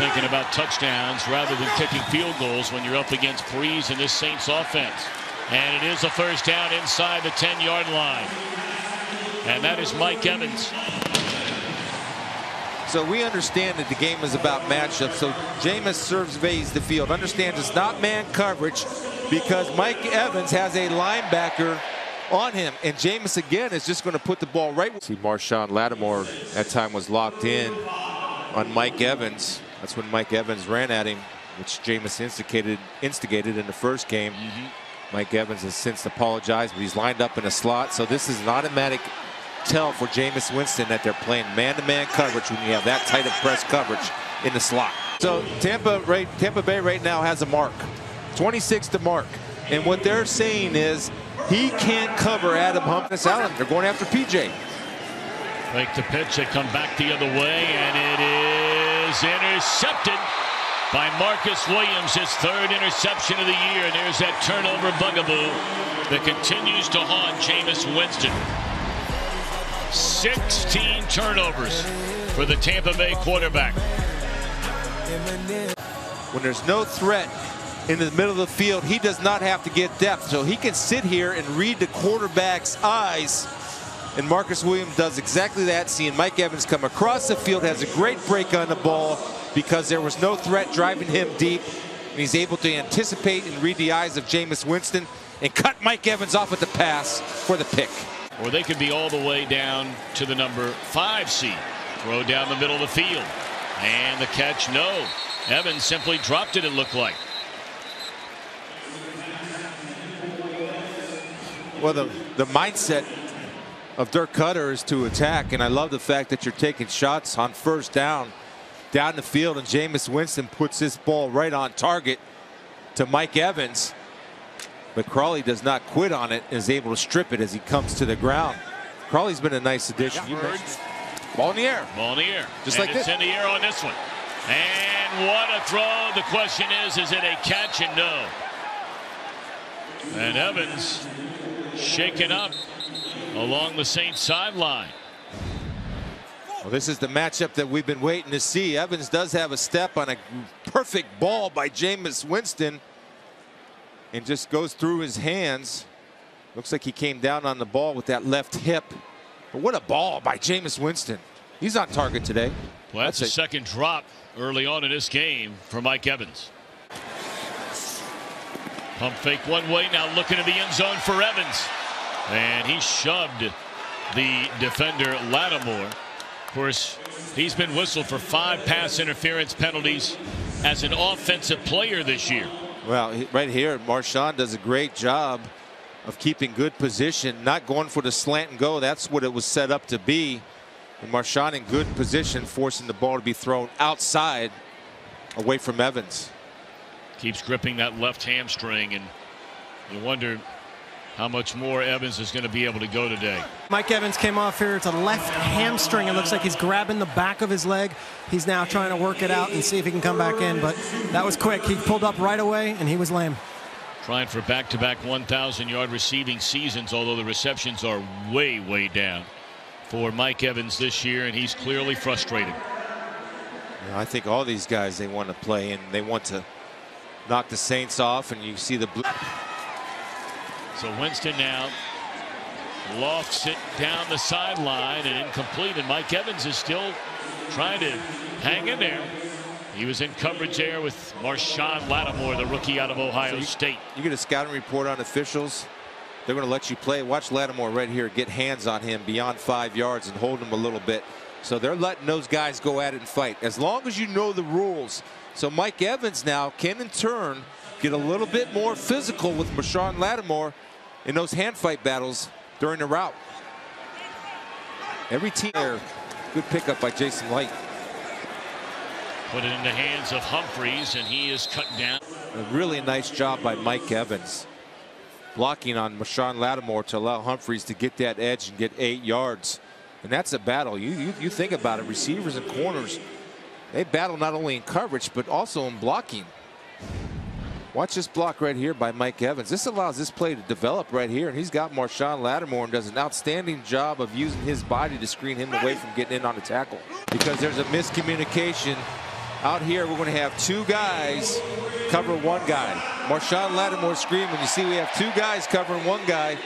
thinking about touchdowns rather than kicking field goals when you're up against Breeze in this Saints offense. And it is a first down inside the 10-yard line. And that is Mike Evans. So we understand that the game is about matchups. So Jameis surveys the field, understands it's not man coverage because Mike Evans has a linebacker on him. And Jameis again is just going to put the ball right. See, Marshon Lattimore that time was locked in on Mike Evans. That's when Mike Evans ran at him, which Jameis instigated in the first game. Mike Evans has since apologized, but he's lined up in a slot. So this is an automatic tell for Jameis Winston that they're playing man-to-man coverage when you have that tight of press coverage in the slot. So Tampa Bay right now has a mark, 26 to mark. And what they're saying is he can't cover Adam Humphries Allen. They're going after PJ. Make the pitch, they come back the other way, and it is intercepted by Marcus Williams, his third interception of the year. And there's that turnover bugaboo that continues to haunt Jameis Winston. 16 turnovers for the Tampa Bay quarterback. When there's no threat in the middle of the field, he does not have to get depth. So he can sit here and read the quarterback's eyes. And Marcus Williams does exactly that, seeing Mike Evans come across the field, has a great break on the ball because there was no threat driving him deep. And he's able to anticipate and read the eyes of Jameis Winston and cut Mike Evans off at the pass for the pick. Or they could be all the way down to the number 5 seed. Throw down the middle of the field. And the catch, no. Evans simply dropped it, it looked like. Well, the mindset of Dirk Cutter is to attack, and I love the fact that you're taking shots on first down the field, and Jameis Winston puts this ball right on target to Mike Evans. But Crawley does not quit on it and is able to strip it as he comes to the ground. Crawley's been a nice addition. Ball in the air. Ball in the air. Just and like it's this. In the air on this one. And what a throw. The question is it a catch? And no. And Evans shaken up along the Saints sideline. Well, this is the matchup that we've been waiting to see. Evans does have a step on a perfect ball by Jameis Winston. And just goes through his hands. Looks like he came down on the ball with that left hip. But what a ball by Jameis Winston. He's on target today. Well, that's a second drop early on in this game for Mike Evans. Pump fake one way, now looking at the end zone for Evans. And he shoved the defender Lattimore. Of course, he's been whistled for 5 pass interference penalties as an offensive player this year. Well, right here, Marshon does a great job of keeping good position, not going for the slant and go. That's what it was set up to be. And Marshon in good position, forcing the ball to be thrown outside away from Evans. Keeps gripping that left hamstring, and you wonder how much more Evans is going to be able to go today. Mike Evans came off here. It's a left hamstring. It looks like he's grabbing the back of his leg. He's now trying to work it out and see if he can come back in. But that was quick. He pulled up right away, and he was lame. Trying for back-to-back 1,000-yard receiving seasons, although the receptions are way, way down for Mike Evans this year, and he's clearly frustrated. You know, I think all these guys, they want to play, and they want to knock the Saints off, and you see the blue. So Winston now lofts it down the sideline and incomplete, and Mike Evans is still trying to hang in there. He was in coverage there with Marshon Lattimore, the rookie out of Ohio State. You get a scouting report on officials, they're going to let you play. Watch Lattimore right here get hands on him beyond 5 yards and hold him a little bit. So they're letting those guys go at it and fight as long as you know the rules. So Mike Evans now can in turn get a little bit more physical with Marshon Lattimore in those hand fight battles during the route. Every team there. Good pickup by Jason Light. Put it in the hands of Humphries, and he is cut down. A really nice job by Mike Evans blocking on Marshon Lattimore to allow Humphries to get that edge and get 8 yards. And that's a battle. You think about it, receivers and corners, they battle not only in coverage but also in blocking. Watch this block right here by Mike Evans. This allows this play to develop right here, and he's got Marshon Lattimore and does an outstanding job of using his body to screen him away from getting in on the tackle. Because there's a miscommunication Out here, we're going to have two guys cover one guy. Marshon Lattimore screaming. You see we have two guys covering one guy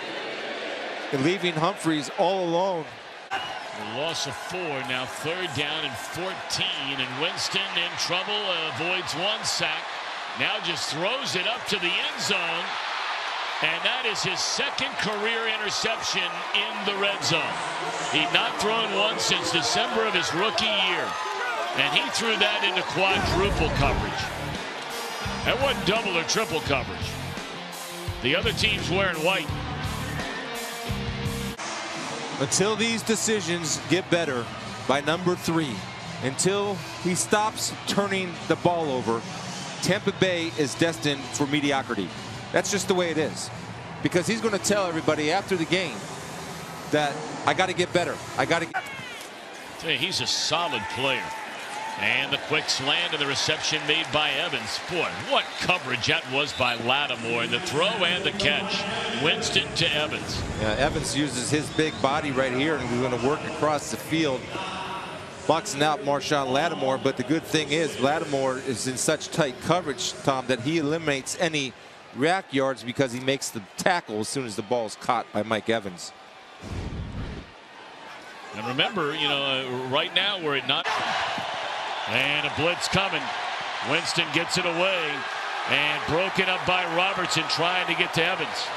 and leaving Humphries all alone. A loss of 4, now 3rd down and 14, and Winston in trouble, avoids 1 sack. Now just throws it up to the end zone, and that is his 2nd career interception in the red zone. He'd not thrown one since December of his rookie year, and he threw that into quadruple coverage. That wasn't double or triple coverage. The other team's wearing white. Until these decisions get better by number 3, until he stops turning the ball over, Tampa Bay is destined for mediocrity. That's just the way it is. Because he's going to tell everybody after the game that I got to get better. I got to get. He's a solid player. And the quick slant and the reception made by Evans. Boy, what coverage that was by Lattimore. The throw and the catch. Winston to Evans. Yeah, Evans uses his big body right here, and we're going to work across the field, boxing out Marshon Lattimore. But the good thing is Lattimore is in such tight coverage, Tom, that he eliminates any rack yards because he makes the tackle as soon as the ball is caught by Mike Evans. And remember, you know, right now we're at not. And a blitz coming. Winston gets it away and broken up by Robertson trying to get to Evans.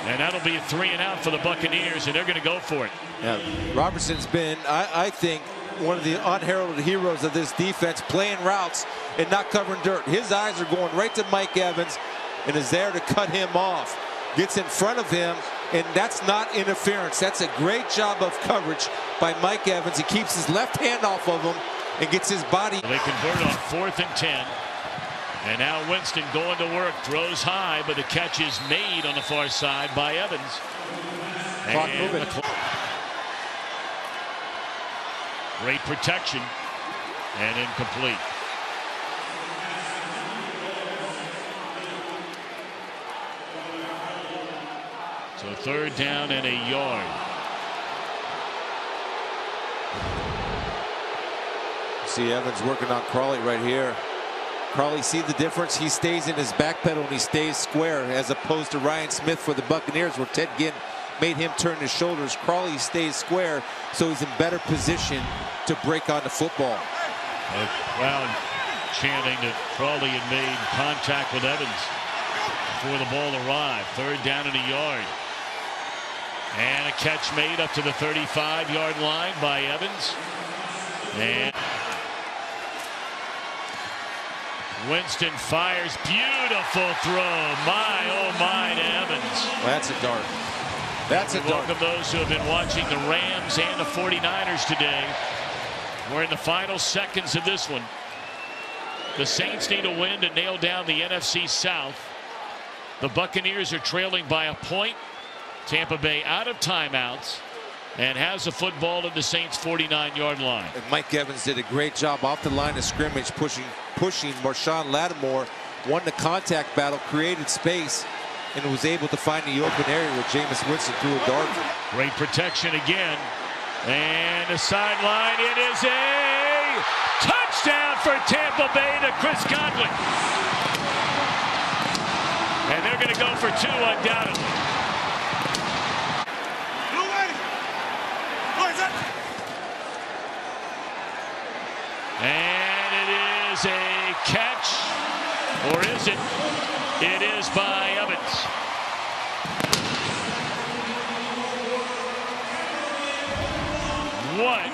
And that'll be a 3 and out for the Buccaneers, and they're going to go for it. Yeah, Robertson's been, I think, one of the unheralded heroes of this defense, playing routes and not covering dirt. His eyes are going right to Mike Evans and is there to cut him off. Gets in front of him, and that's not interference. That's a great job of coverage by Mike Evans. He keeps his left hand off of him and gets his body. They convert on 4th and 10. And now Winston going to work, throws high, but the catch is made on the far side by Evans. Clock moving. Great protection and incomplete. So 3rd down and a yard. See Evans working on Crawley right here. Crawley, see the difference? He stays in his back pedal and he stays square, as opposed to Ryan Smith for the Buccaneers, where Ted Ginn made him turn his shoulders. Crawley stays square, so he's in better position to break on the football. A crowd chanting that Crawley had made contact with Evans before the ball arrived. 3rd down and a yard. And a catch made up to the 35-yard line by Evans. And Winston fires. Beautiful throw. My, oh my, to Evans. That's a dart. That's a dart. Welcome those who have been watching the Rams and the 49ers today. We're in the final seconds of this one. The Saints need a win to nail down the NFC South. The Buccaneers are trailing by a point. Tampa Bay out of timeouts and has the football at the Saints' 49-yard line. And Mike Evans did a great job off the line of scrimmage, pushing Marshon Lattimore, won the contact battle, created space, and was able to find the open area where Jameis Winston threw a dart. Great protection again. And the sideline, it is a touchdown for Tampa Bay to Chris Godwin. And they're going to go for 2 undoubtedly. And it is a catch, or is it? It is by Evans. What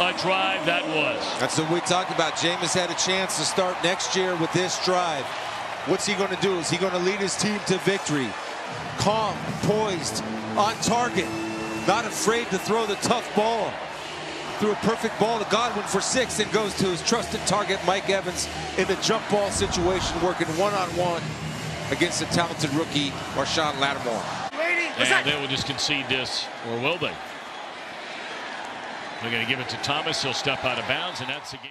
a drive that was. That's what we talked about. Jameis had a chance to start next year with this drive. What's he going to do? Is he going to lead his team to victory? Calm, poised, on target, not afraid to throw the tough ball. Threw a perfect ball to Godwin for 6 and goes to his trusted target, Mike Evans, in the jump ball situation, working one-on-one against the talented rookie, Marshon Lattimore. And they will just concede this, or will they? They're going to give it to Thomas. He'll step out of bounds, and that's the game.